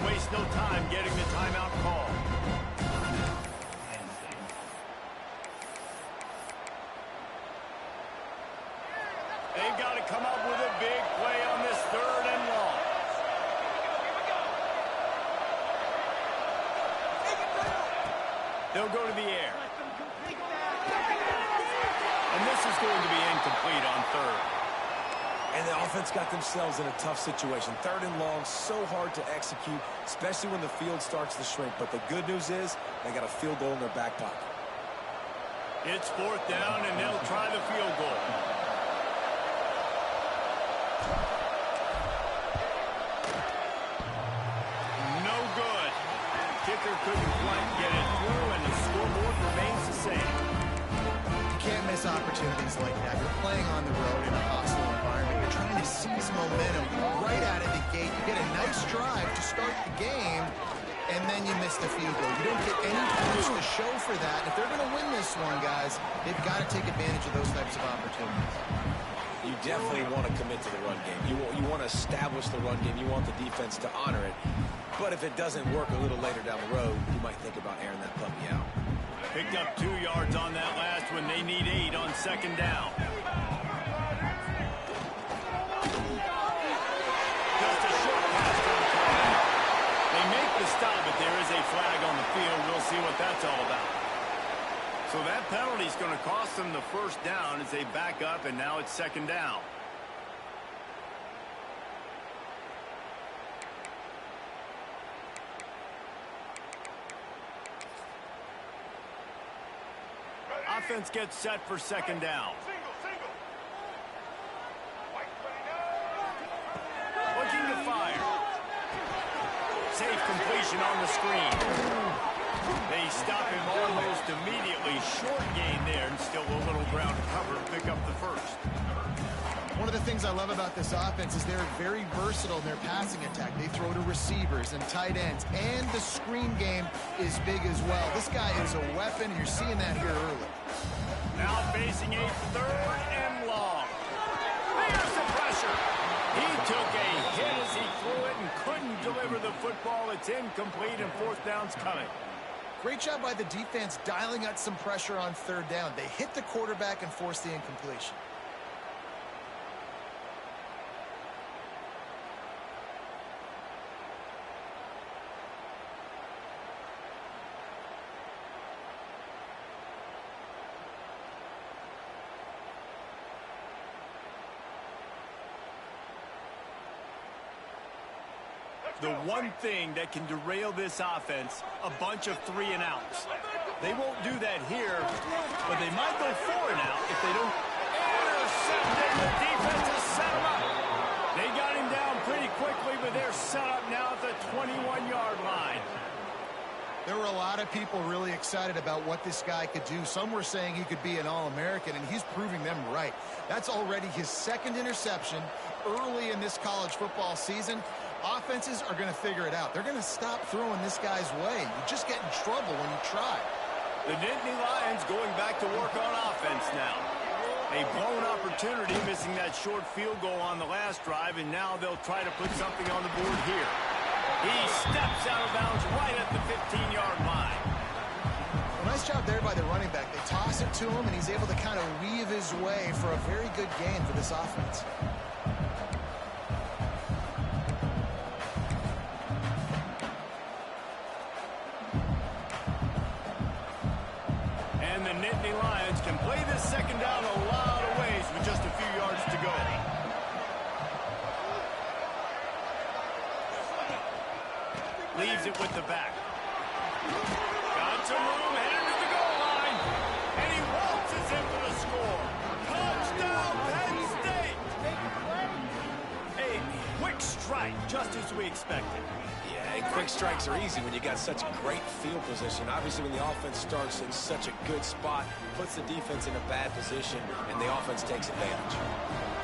waste no time getting the timeout call. They've got to come up with a big play on this 3rd and long. They'll go to the air. And this is going to be incomplete on 3rd. And the offense got themselves in a tough situation. 3rd and long, so hard to execute, especially when the field starts to shrink. But the good news is they got a field goal in their back pocket. It's 4th down, and they'll try the field goal. No good. Kicker couldn't quite get it through, and the scoreboard remains the same. You can't miss opportunities like that. You're playing on the road in a hostile environment. You're trying to seize momentum right out of the gate. You get a nice drive to start the game, and then you miss the field goal. You don't get any points to show for that. If they're going to win this one, guys, they've got to take advantage of those types of opportunities. You definitely want to commit to the run game. You want to establish the run game. You want the defense to honor it. But if it doesn't work a little later down the road, you might think about airing that puppy out. Picked up 2 yards on that last one. They need 8 on 2nd down. Just a short pass to the quarterback. They make the stop, but there is a flag on the field. We'll see what that's all about. So that penalty is going to cost them the 1st down as they back up, and now it's 2nd down. Offense gets set for 2nd down. Looking to fire. Safe completion on the screen. They stop him almost immediately. Short gain there, and still a little ground to cover to pick up the 1st. One of the things I love about this offense is they're very versatile in their passing attack. They throw to receivers and tight ends, and the screen game is big as well. This guy is a weapon. You're seeing that here early. Now facing a 3rd and long. There's the pressure. He took a hit as he threw it and couldn't deliver the football. It's incomplete, and 4th down's coming. Great job by the defense dialing out some pressure on 3rd down. They hit the quarterback and forced the incompletion. The one thing that can derail this offense, a bunch of 3 and outs. They won't do that here, but they might go 4 and out if they don't. Intercepted. The defense has set him up. They got him down pretty quickly, but they're set up now at the 21-yard line. There were a lot of people really excited about what this guy could do. Some were saying he could be an All-American, and he's proving them right. That's already his 2nd interception early in this college football season. Offenses are going to figure it out. They're going to stop throwing this guy's way. You just get in trouble when you try. The Nittany Lions going back to work on offense now. A blown opportunity, missing that short field goal on the last drive, and now they'll try to put something on the board here. He steps out of bounds right at the 15-yard line. Well, nice job there by the running back. They toss it to him, and he's able to kind of weave his way for a very good gain for this offense. And the Nittany Lions can play this 2nd down a lot of ways with just a few yards to go. Leaves it with the back. Got some room, headed to the goal line. And he waltzes in for the score. Touchdown, Penn State! A quick strike, just as we expected. Yeah, and quick strikes are easy when you got such great field position. Obviously, when the offense starts in such a good spot, puts the defense in a bad position, and the offense takes advantage.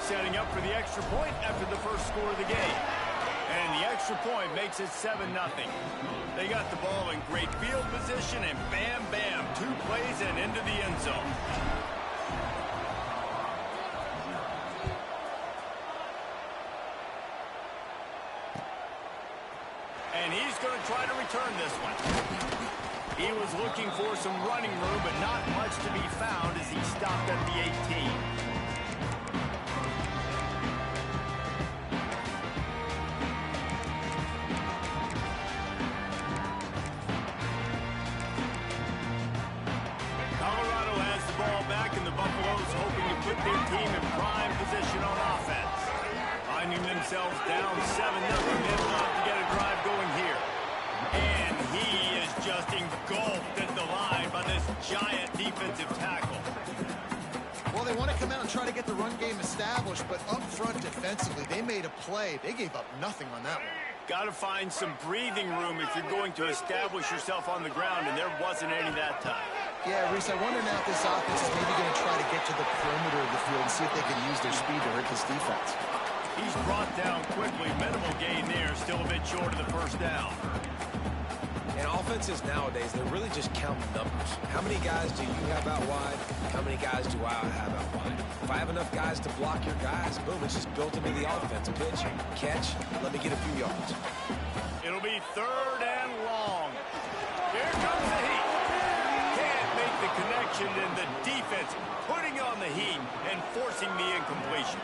Setting up for the extra point after the first score of the game. And the extra point makes it 7-0. They got the ball in great field position, and bam, bam, 2 plays and into the end zone. And he's going to try to return this one. He was looking for some running room, but not much to be found as he stopped at the 18. Colorado has the ball back, and the Buffaloes hoping to put their team in prime position on offense. Finding themselves down 7-0, they'll have to get a drive going here. And he is just engulfed at the line by this giant defensive tackle. Well, they want to come out and try to get the run game established, but up front defensively, they made a play. They gave up nothing on that one. Got to find some breathing room if you're going to establish yourself on the ground, and there wasn't any that time. Yeah, Reese, I wonder now if this offense is maybe going to try to get to the perimeter of the field and see if they can use their speed to hurt this defense. He's brought down quickly. Minimal gain there, still a bit short of the first down. And offenses nowadays, they're really just counting numbers. How many guys do you have out wide? How many guys do I have out wide? If I have enough guys to block your guys, boom, it's just built into the offense. Pitch, catch, let me get a few yards. It'll be 3rd and long. Here comes the heat. Can't make the connection, and the defense putting on the heat and forcing the incompletion.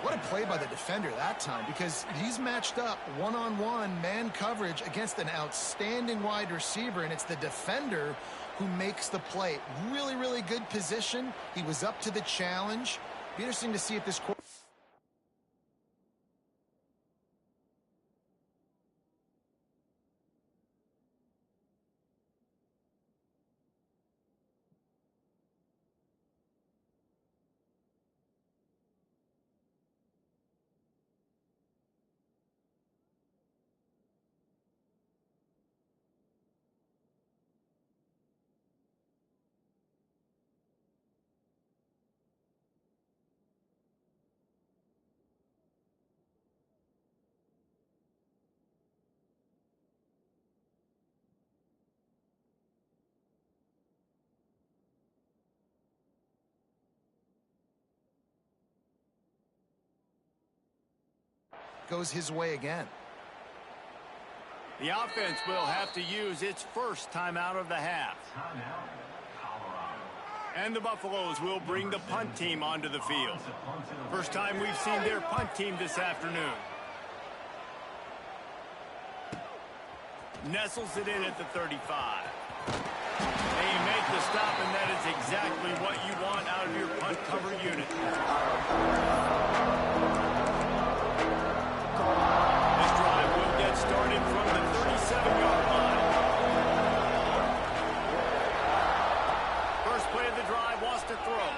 What a play by the defender that time, because he's matched up one-on-one man coverage against an outstanding wide receiver, and it's the defender who makes the play. Really, really good position. He was up to the challenge. Be interesting to see if this goes his way again. The offense will have to use its first timeout of the half. And the Buffaloes will bring the punt team onto the field. First time we've seen their punt team this afternoon. Nestles it in at the 35. They make the stop, and that is exactly what you want out of your punt cover unit. This drive will get started from the 37-yard line. First play of the drive wants to throw.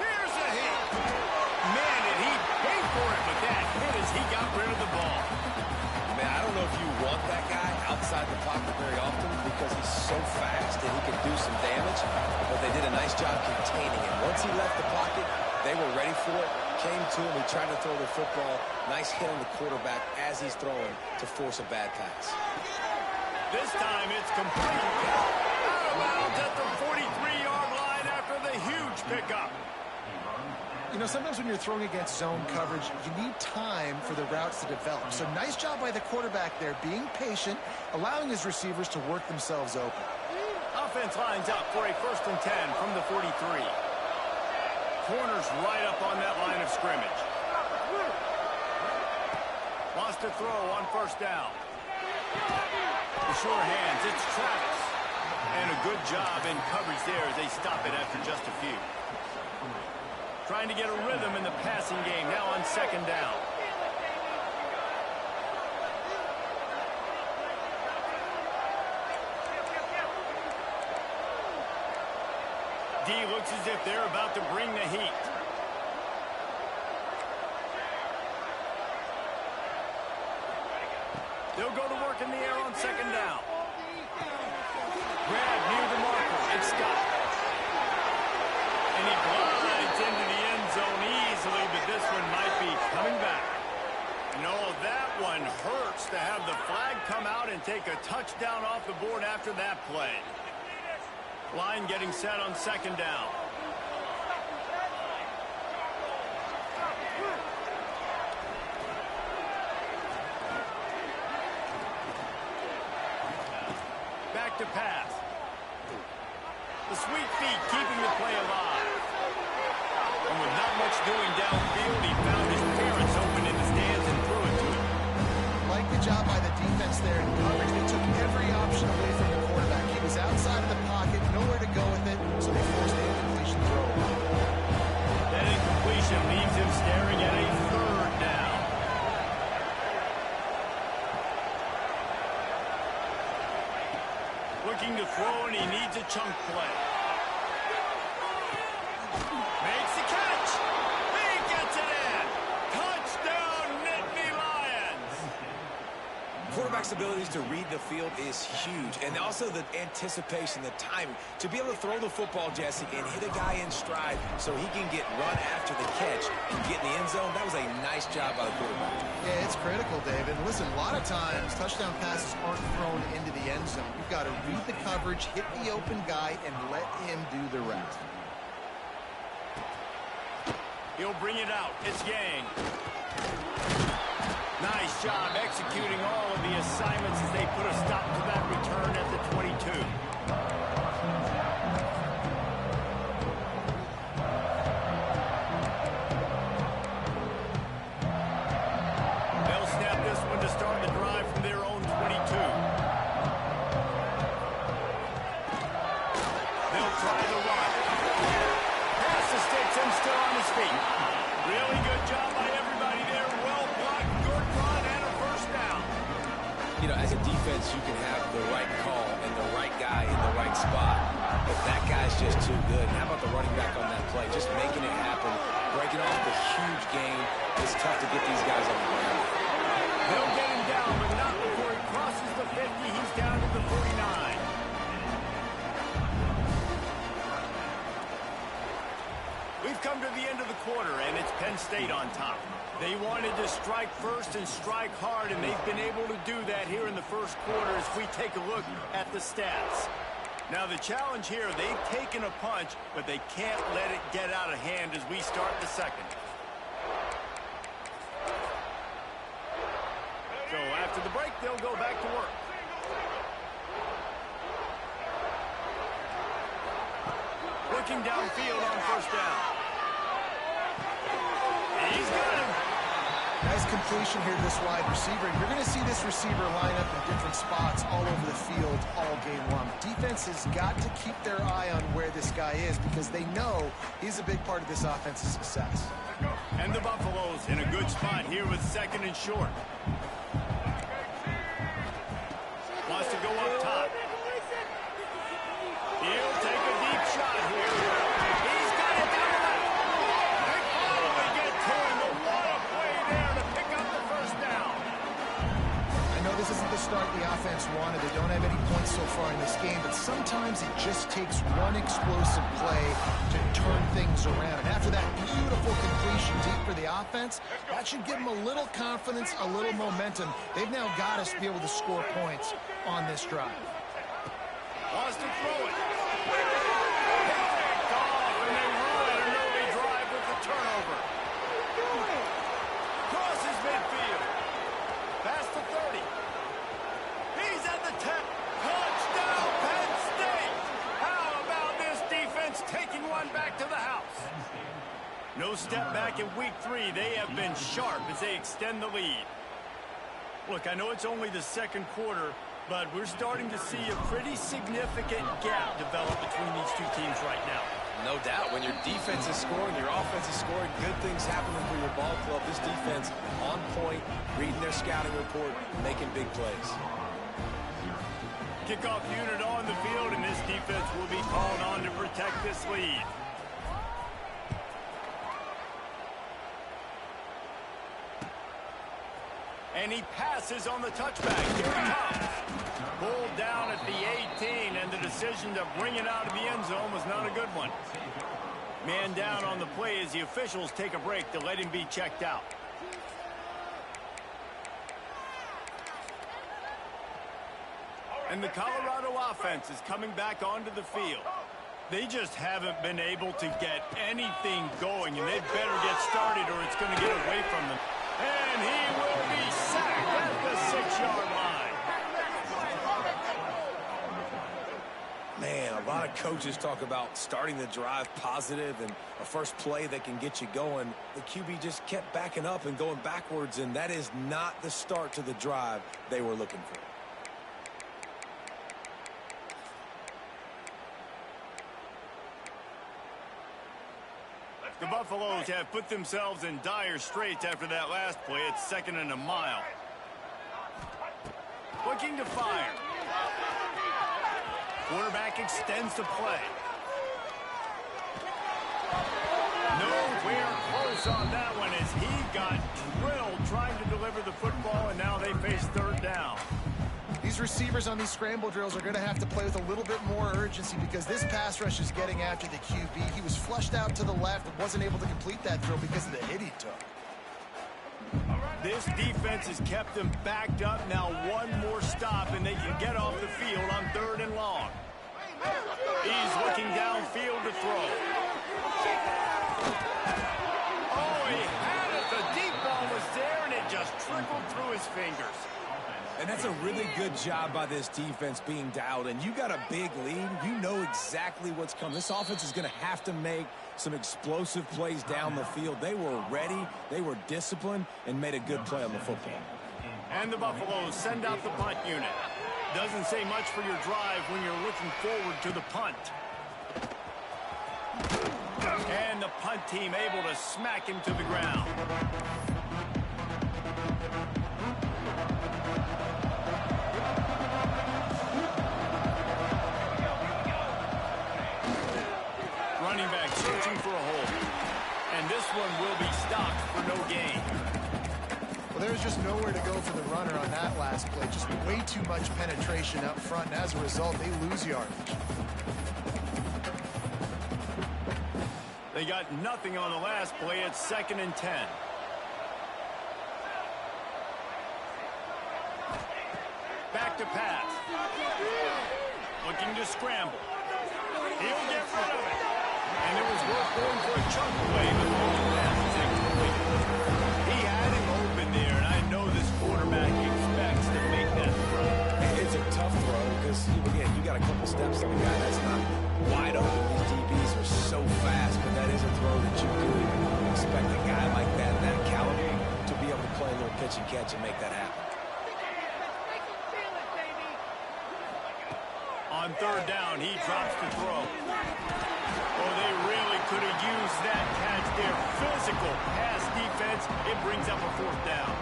Here's a hit. Man, did he pay for it with that hit as he got rid of the ball. Man, I don't know if you want that guy outside the pocket very often because he's so fast and he can do some damage, but they did a nice job containing him. Once he left the pocket, they were ready for it, came to him, he tried to throw the football. Nice hit on the quarterback as he's throwing to force a bad pass. This time it's complete. Out of bounds at the 43-yard line after the huge pickup. You know, sometimes when you're throwing against zone coverage, you need time for the routes to develop. So nice job by the quarterback there, being patient, allowing his receivers to work themselves open. Offense lines up for a 1st and 10 from the 43. Corners right up on that line of scrimmage. Wants to throw on 1st down. The sure hands, it's Travis. And a good job in coverage there as they stop it after just a few. Trying to get a rhythm in the passing game now on 2nd down. D looks as if they're about to bring the heat. They'll go to work in the air on 2nd down. Grab near the marker. It's Scott. And he glides into the end zone easily, but this one might be coming back. No, that one hurts to have the flag come out and take a touchdown off the board after that play. Line getting set on 2nd down. to pass. The sweet feet keeping the play alive. And with not much doing downfield, he found his parents open in the stands and threw it to him. Like the job by the defense there in coverage. They took every option away from the quarterback. He was outside of the pocket, nowhere to go with it, so they forced the incompletion throw. That incompletion leaves him staring at a third down. Looking to throw, and he needs a chunk play. Makes the catch. He gets it in. Touchdown, Nittany Lions. Quarterback's abilities to read the field is huge, and also the anticipation, the timing. To be able to throw the football, Jesse, and hit a guy in stride so he can get run after the catch and get in the end zone, that was a nice job by the quarterback. Yeah, it's critical, David. Listen, a lot of times, touchdown passes aren't thrown into the end zone. You've got to read the coverage, hit the open guy, and let him do the rest. He'll bring it out. It's Yang. Nice job executing all of the assignments as they put a stop to that return at the 22. They'll snap this one to start the drive from their own 22. They'll try the run. Pass the sticks and still on his feet. Really good job by everybody there. Well blocked, good run, and a first down. You know, as a defense, you can have the right call and the right guy in the right spot, but that guy's just too good. And how about the running back on that play? Just making it happen, breaking off the huge game. It's tough to get these guys on the ground. They'll get him down, but not before he crosses the 50. He's down to the 49. We've come to the end of the quarter, and it's Penn State on top. They wanted to strike first and strike hard, and they've been able to do that here in the first quarter as we take a look at the stats. Now, the challenge here, they've taken a punch, but they can't let it get out of hand as we start the second. So after the break, they'll go back to work. Looking downfield on first down. And he's got him. Nice completion here to this wide receiver. And you're going to see this receiver line up in different spots all over the field all game long. Defense has got to keep their eye on where this guy is because they know he's a big part of this offense's success. And the Buffaloes in a good spot here with second and short. Wants to go up top. He'll take a deep shot here. He's got it down the left. They finally get to him. A lot of play there to pick up the first down. I know this isn't the start the offense wanted. They don't have any points so far in this game, but sometimes it just takes one explosive play to turn things around. And after that beautiful completion deep for the offense, that should give them a little confidence, a little momentum. They've now got us to be able to score points on this drive. Wants to throw it. Picked off, and they ruin an early drive with the turnover. Crosses midfield. Past the 30. He's at the 10. Touchdown, Penn State. How about this defense taking one back to the house? No step back in week 3. They have been sharp as they extend the lead. Look, I know it's only the second quarter, but we're starting to see a pretty significant gap develop between these two teams right now. No doubt. When your defense is scoring, your offense is scoring, good things happening for your ball club. This defense on point, reading their scouting report, making big plays. Kickoff unit on the field, and this defense will be called on to protect this lead. And he passes on the touchback. Here he comes. Pulled down at the 18, and the decision to bring it out of the end zone was not a good one. Man down on the play as the officials take a break to let him be checked out. And the Colorado offense is coming back onto the field. They just haven't been able to get anything going, and they better get started or it's going to get away from them. And he will be sacked at the 6-yard line. Coaches talk about starting the drive positive and a first play that can get you going. The QB just kept backing up and going backwards, and that is not the start to the drive they were looking for. The Buffaloes have put themselves in dire straits after that last play. It's 2nd and a mile. Looking to fire. Quarterback extends the play. Nowhere close on that one as he got drilled trying to deliver the football, and now they face 3rd down. These receivers on these scramble drills are going to have to play with a little bit more urgency because this pass rush is getting after the QB. He was flushed out to the left and wasn't able to complete that throw because of the hit he took. This defense has kept them backed up. Now one more stop, and they can get off the field on 3rd and long. He's looking downfield to throw. Oh, he had it. The deep ball was there, and it just trickled through his fingers. And that's a really good job by this defense being dialed in. You got a big lead. You know exactly what's coming. This offense is going to have to make some explosive plays down the field. They were ready, they were disciplined, and made a good play on the football. And the Buffaloes send out the punt unit. Doesn't say much for your drive when you're looking forward to the punt. And the punt team able to smack him to the ground. Running back searching for a hole. And this one will be stopped for no gain. Well, there's just nowhere to go for the runner on that last play. Just way too much penetration up front, and as a result, they lose yardage. They got nothing on the last play. It's 2nd and 10. Back to pass. Looking to scramble. He'll get rid of it. And it was worth going for a chunk play, but the pass is incomplete. He had him open there, and I know this quarterback expects to make that throw. It's a tough throw because, again, you got a couple steps on the guy that's not wide open. These DBs are so fast, but that is a throw that you really expect a guy like that caliber, to be able to play a little pitch and catch and make that happen. On 3rd down, he drops the throw. Oh, they really could have used that catch there. Physical pass defense. It brings up a 4th down.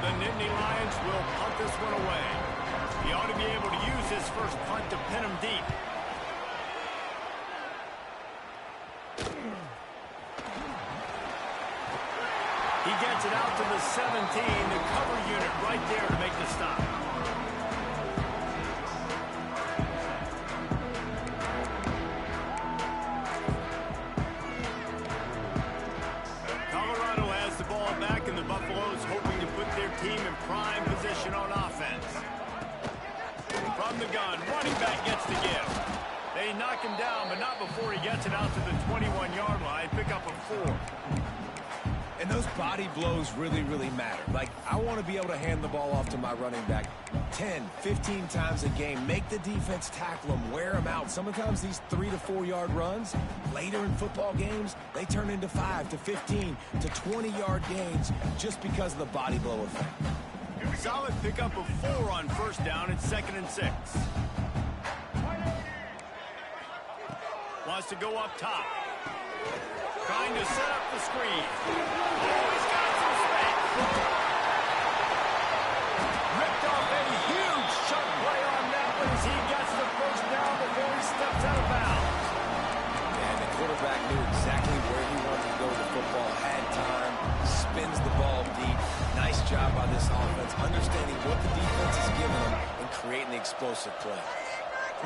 The Nittany Lions will punt this one away. He ought to be able to use his first punt to pin him deep. He gets it out to the 17. The cover unit right there to make the stop. Team in prime position on offense. From the gun, running back gets the give. They knock him down, but not before he gets it out to the 21-yard line. Pick up a 4. And those body blows really, really matter. Like, I want to be able to hand the ball off to my running back 10, 15 times a game. Make the defense tackle him, wear him out. Sometimes these 3 to 4 yard runs, later in football games, they turn into 5 to 15 to 20-yard gains just because of the body blow effect. Solid pickup of 4 on 1st down. It's 2nd and 6. Wants to go up top. Trying to set up the screen. Oh, he's got some space. Ripped off a huge chunk play on that one as he gets the 1st down before he steps out of bounds. And the quarterback knew exactly where he wanted to go with the football, had time, spins the ball deep. Nice job by this offense, understanding what the defense is giving them and creating the explosive play.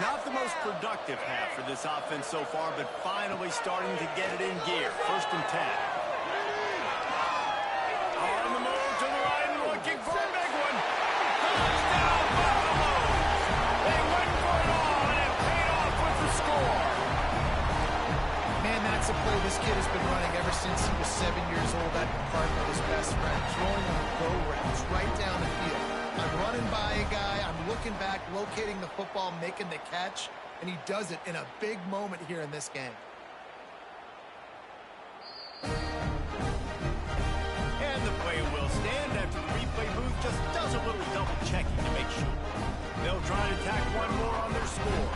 Not the most productive half for this offense so far, but finally starting to get it in gear. 1st and 10. On the move to the right, looking for a big one. Touchdown, Buffaloes! They went for it all, and it paid off with the score. Man, that's a play this kid has been running ever since he was 7 years old at the park with his best friend, throwing on the go routes right down the field. I'm running by a guy, I'm looking back, locating the football, making the catch. and he does it in a big moment here in this game. And the play will stand after the replay booth just does a little double checking to make sure. They'll try to tack one more on their score.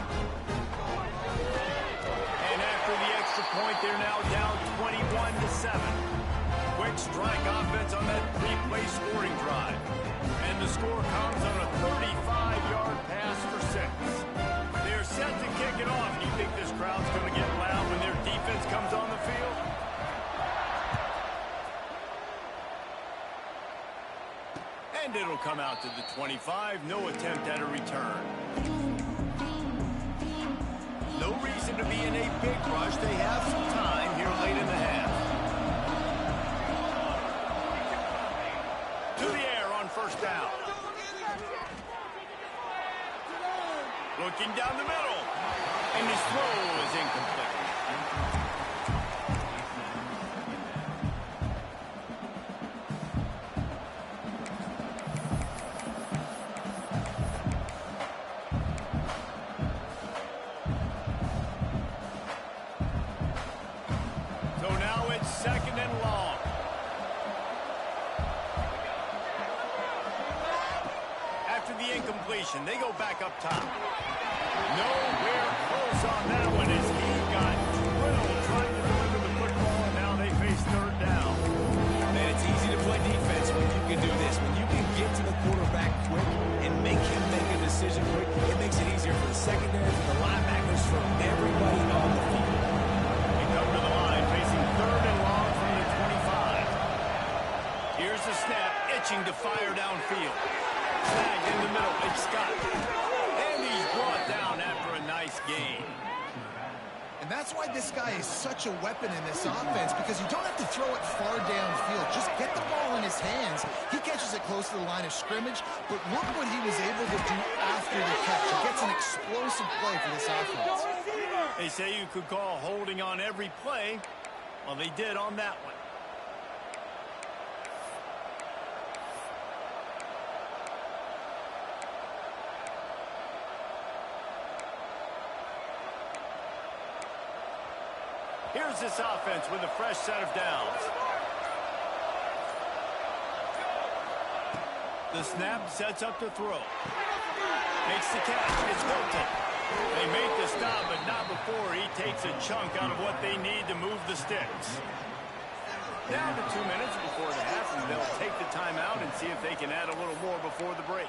And after the extra point, they're now down 21-7. Quick strike offense on that replay scoring drive. And the score comes on a 35-yard pass for 6. They're set to kick it off. Do you think this crowd's going to get loud when their defense comes on the field? And it'll come out to the 25. No attempt at a return. No reason to be in a big rush. They have some time here late in the half. To the air on first down. Looking down the middle. And his throw is incomplete. So now it's second and long. After the incompletion, they go back up top. Nowhere close on that one as he got drilled trying to deliver the football, and now they face third down. Man, it's easy to play defense when you can do this. When you can get to the quarterback quick and make him make a decision quick, it makes it easier for the secondary, for the linebackers, for everybody on the field. They come to the line, facing third and long from the 25. Here's the snap, itching to fire downfield. Snagged in the middle, it's Scott. And he's brought down after a nice gain. And that's why this guy is such a weapon in this offense, because you don't have to throw it far downfield. Just get the ball in his hands. He catches it close to the line of scrimmage, but look what he was able to do after the catch. He gets an explosive play for this offense. They say you could call holding on every play. Well, they did on that one. Here's this offense with a fresh set of downs. The snap sets up the throw. Makes the catch. It's Hilton. They make the stop, but not before he takes a chunk out of what they need to move the sticks. Down to 2 minutes before the half, and they'll take the timeout and see if they can add a little more before the break.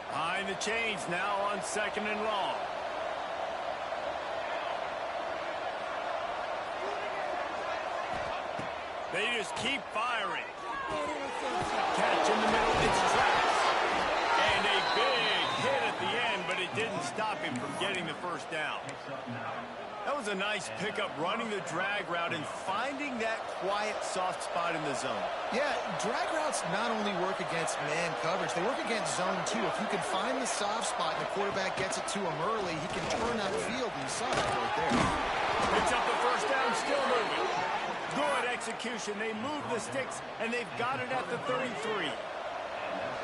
Behind the chains now on second and long. They just keep firing. Catch in the middle, it's Travis. And a big hit at the end, but it didn't stop him from getting the first down. That was a nice pickup, running the drag route and finding that quiet, soft spot in the zone. Yeah, drag routes not only work against man coverage, they work against zone too. If you can find the soft spot and the quarterback gets it to him early, he can turn that field, and you saw that right there. Picks up the first down, still moving. Good execution. They move the sticks, and they've got it at the 33.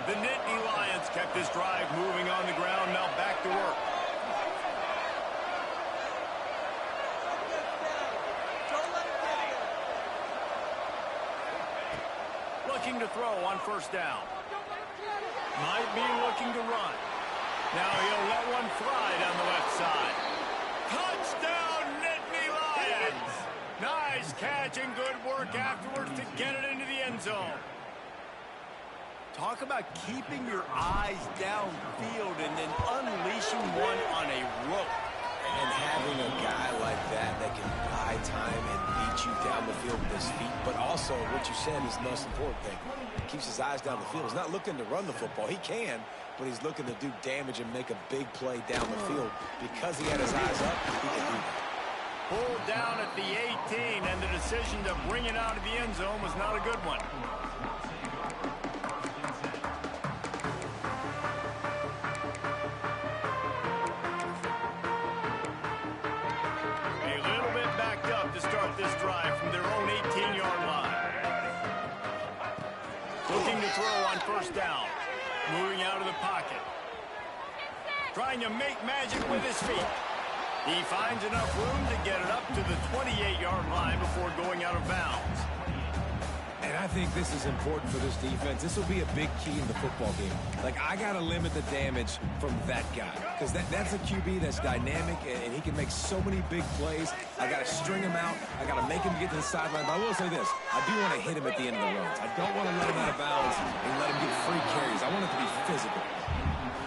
The Nittany Lions kept this drive moving on the ground, now back to work. Looking to throw on first down. Might be looking to run. Now he'll let one fly down the left side. Touchdown, Nittany Lions! Nice catch and good work afterwards to get it into the end zone. Talk about keeping your eyes downfield and then unleashing one on a rope. And having a guy like that that can buy time and beat you down the field with his feet, but also what you said is the most important thing. He keeps his eyes down the field. He's not looking to run the football. He can, but he's looking to do damage and make a big play down the field. Because he had his eyes up, he can do that. Pulled down at the 18, and the decision to bring it out of the end zone was not a good one. A little bit backed up to start this drive from their own 18-yard line. throw on first down. Moving out of the pocket. Trying to make magic with his feet. He finds enough room to get it up to the 28-yard line before going out of bounds. And I think this is important for this defense. This will be a big key in the football game. Like, I got to limit the damage from that guy. Because that's a QB that's dynamic, and he can make so many big plays. I got to string him out. I got to make him get to the sideline. But I will say this. I do want to hit him at the end of the runs. I don't want to let him out of bounds and let him get free carries. I want it to be physical.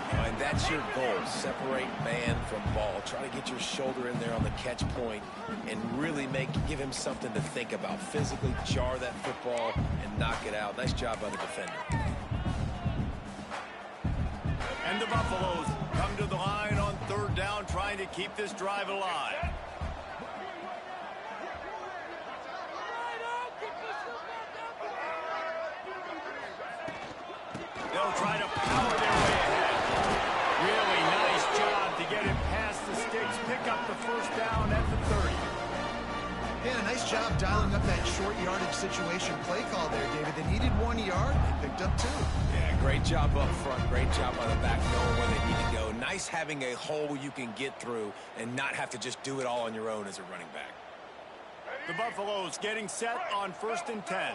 And that's your goal. Separate man from ball. Try to get your shoulder in there on the catch point and really give him something to think about. Physically jar that football and knock it out. Nice job by the defender. And the Buffaloes come to the line on third down, trying to keep this drive alive. They'll try to power their way ahead. Really nice job to get it past the sticks. Pick up the first down at the 30. Yeah, a nice job dialing up that short yardage situation play call there, David. They needed 1 yard. They picked up 2. Yeah, great job up front. Great job by the back knowing where they need to go. Nice having a hole you can get through and not have to just do it all on your own as a running back. The Buffaloes getting set on 1st and 10.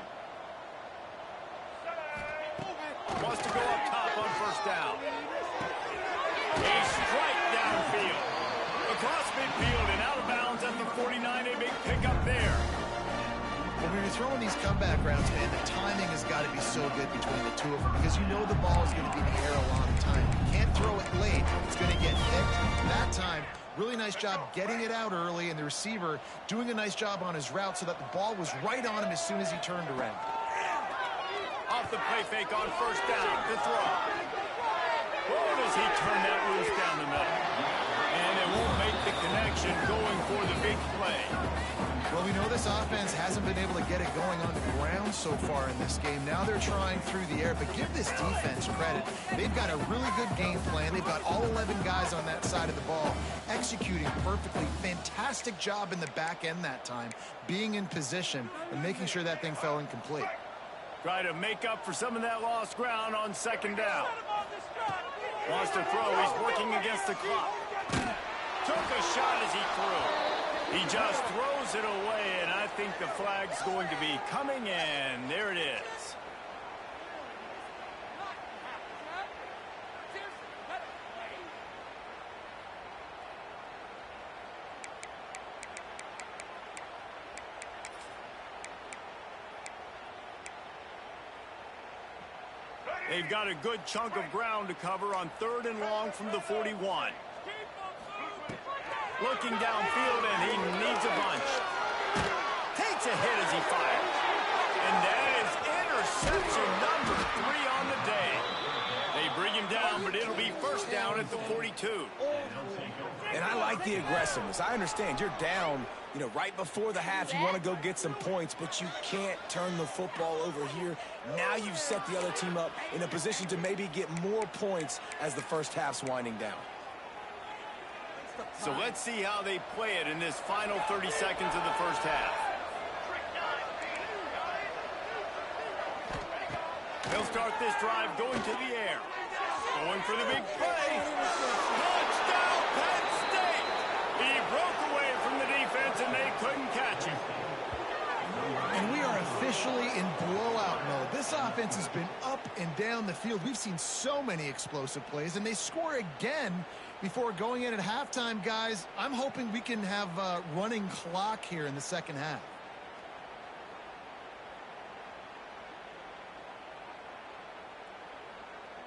Wants to go up top on first down. A strike downfield. Across midfield and out of bounds at the 49. A big pickup there. When you're throwing these comeback routes, man, the timing has got to be so good between the two of them because you know the ball is going to be in the air a lot of time. You can't throw it late. It's going to get hit. That time, really nice job getting it out early, and the receiver doing a nice job on his route so that the ball was right on him as soon as he turned around. Off the play fake on first down to throw. Oh, does he turn that loose down the middle? And it won't make the connection going for the big play. Well, we know this offense hasn't been able to get it going on the ground so far in this game. Now they're trying through the air, but give this defense credit. They've got a really good game plan. They've got all 11 guys on that side of the ball executing perfectly. Fantastic job in the back end that time, being in position and making sure that thing fell incomplete. Try to make up for some of that lost ground on second down. Wants to throw. He's working against the clock. Took a shot as he threw. He just throws it away, and I think the flag's going to be coming in. There it is. They've got a good chunk of ground to cover on 3rd and long from the 41. Looking downfield, and he needs a bunch. Takes a hit as he fires. And that is interception number 3 on the day. They bring him down, but it'll be first down at the 42. And I like the aggressiveness. I understand you're down, right before the half. You want to go get some points, but you can't turn the football over here. Now you've set the other team up in a position to maybe get more points as the first half's winding down. So let's see how they play it in this final 30 seconds of the first half. They'll start this drive going to the air. Going for the big play. Touchdown, Penn State! He broke away from the defense, and they couldn't catch him. And we are officially in blowout mode. This offense has been up and down the field. We've seen so many explosive plays, and they score again before going in at halftime, guys. I'm hoping we can have a running clock here in the second half.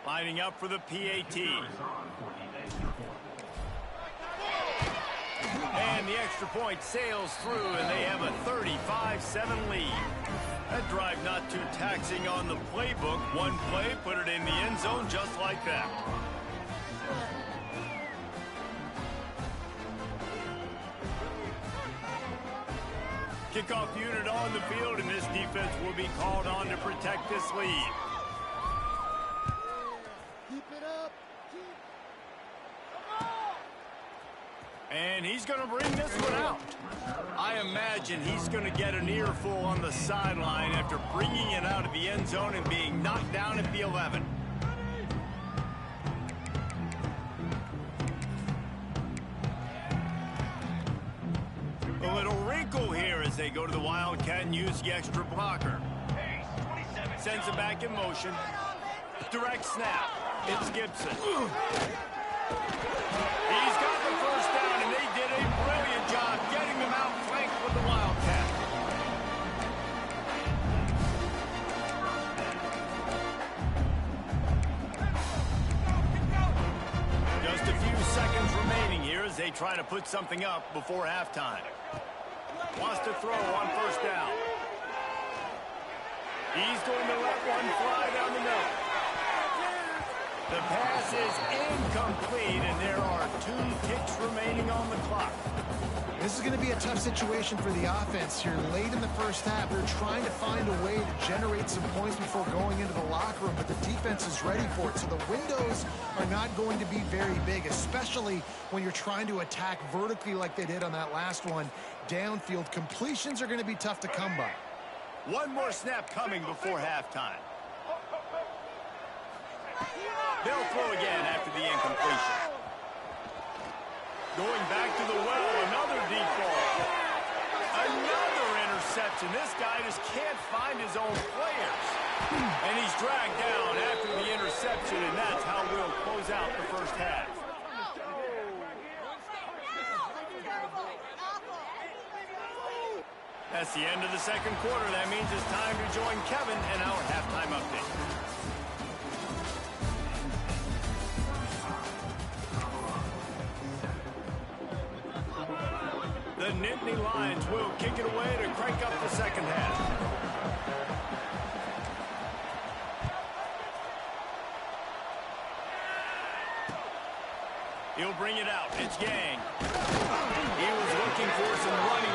Lining up for the PAT. And the extra point sails through, and they have a 35-7 lead. That drive not too taxing on the playbook. One play, put it in the end zone just like that. Kickoff unit on the field, and this defense will be called on to protect this lead. Keep it up. And he He's going to bring this one out. I imagine he's going to get an earful on the sideline after bringing it out of the end zone and being knocked down at the 11. A little wrinkle here as they go to the Wildcat and use the extra blocker. Sends it back in motion. Direct snap. It's Gibson. He's got the first down, and they did a brilliant job getting them out flanked with the Wildcat. Just a few seconds remaining here as they try to put something up before halftime. Wants to throw on first down. He's going to let one fly down the middle. The pass is incomplete, and there are 2 ticks remaining on the clock. This is going to be a tough situation for the offense here. Late in the first half, they're trying to find a way to generate some points before going into the locker room, but the defense is ready for it. So the windows are not going to be very big, especially when you're trying to attack vertically like they did on that last one. Downfield completions are going to be tough to come by. One more snap coming before halftime. They'll throw again after the incompletion. Going back to the well, another deep ball. Another interception. This guy just can't find his own players. And he's dragged down after the interception, and that's how we'll close out the first half. That's the end of the second quarter. That means it's time to join Kevin and our halftime update. The Nittany Lions will kick it away to crank up the second half. He'll bring it out. It's Gang. He was looking for some running